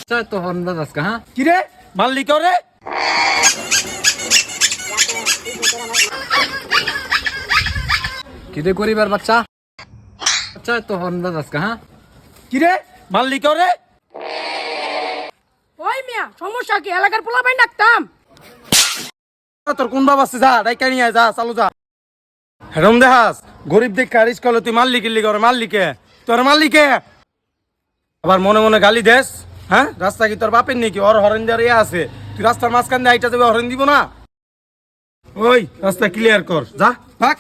তো হন্ডা আজকে হ্যাঁ কি রে মারলি কেউ রে? কিরে গরিবের বাচ্চা তো হন্ডা আজকে হ্যাঁ কি রে মারলি কেউ রে? ওই মিয়া সমস্যা কি? এলাকার পোলাপাইন ডাকতাম। তোর কোন বাবা আছে? যা ডাইকা নিয়ে আয়, যা চালু যা। হেরম দেখাস গরিব দেখ কারিস কল তুই মারলি কিল্লি করে মারলি কে? তোর মারলি কে? আবার মনে মনে গালি দেস? হ্যাঁ রাস্তা কি তোর বাপের নাকি? ওর হরেন দেওয়ার ইয়ে আছে, তুই রাস্তার মাঝখান দিয়ে আইটা যাবে হরেন দিব না? ওই রাস্তা ক্লিয়ার কর, যা ভাগ।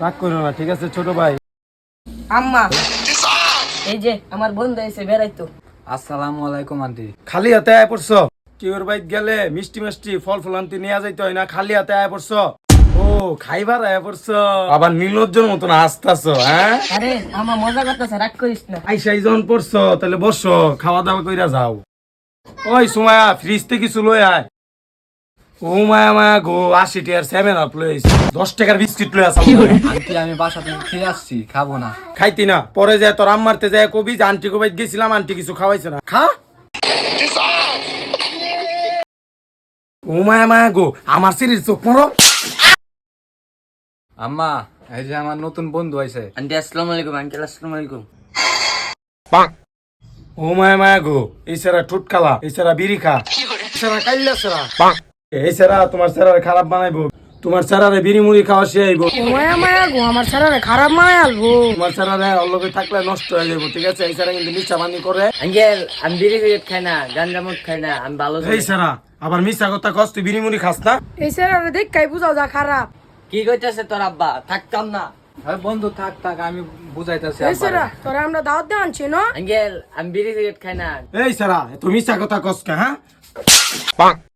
রাগ করো না, ঠিক আছে ছোট ভাই। আম্মা এই যে আমার বন্ধু এসে বেড়াইতো। আসসালামু আলাইকুম আন্টি। খালি হাতে আয় পড়ছ? কেউর বাইত গেলে মিষ্টি মিষ্টি ফল ফল আনতে নিয়ে যাইতে হয় না, খালি হাতে আয় পড়ছ? ও খাইবার আয় পড়ছ? আবার নির্লজ্জের মতন আসতাছ? হ্যাঁ আরে আমার মজা করতেছে, রাগ করিস না। আইসাই যখন পড়ছ তাহলে বসো, খাওয়া দাওয়া কইরা যাও। ওই সুমায়া ফ্রিজ থেকে কিছু লই আয়। ও মায়া মায়া গো, 80 টাকার 7 আপ লইছ, 10 টাকার বিস্কিট লই আসা। আন্টি আমি বাসা থেকে খেয়ে আসছি, খাবো না। খাইতি না? পরে যায় তোর আম্মারতে যায় কবি যে আন্টি কো বাইত গেছিলাম, আন্টি কিছু খাওয়াইছে না, খা। ও মায়া মায়া গো, আমার শরীর চোখ পড়ো। আম্মা এই যে আমার নতুন বন্ধু আইছে। আন্টি আসসালামু আলাইকুম। আঙ্কেল আসসালামু আলাইকুম। ও মায়া মায়া গো, এই সারা ঠুটকালা, এই সারা বিড়ি খা, সারা কাইলা সারা, এই সারা তোমার সারা খারাপ বানাইবো, তোমার সারারে বিড়ি মুড়ি খাওয়া শিয়াইবো, মায়া মায়া গো, আমার সারারে খারাপ মায়া আলবো। তোমার সারারে অল্লগে থাকলে নষ্ট হয়ে যাবো, ঠিক আছে? এই সারা কিন্তু মিথ্যা বানি করে। আঙ্কেল আমি বিড়ি সিগারেট খাই না, গাঞ্জা মদ খাই না, আমি ভালো। এই সারা আবার মিথ্যা কথা কস, তুই বিড়ি মুড়ি খাস না? এই সারারে দেখাই বুঝাও যা খারাপ। কি কইতাছে তোর আব্বা? থাকতাম না। আরে বন্ধু থাক থাক, আমি বুঝাইতাছি এই সারা তোরা আমরা দাওয়াত দিয়ে আনছি না। আঙ্কেল আমি বিড়ি সিগারেট খাই না। এই সারা তুই মিথ্যা কথা কস কে? হ্যাঁ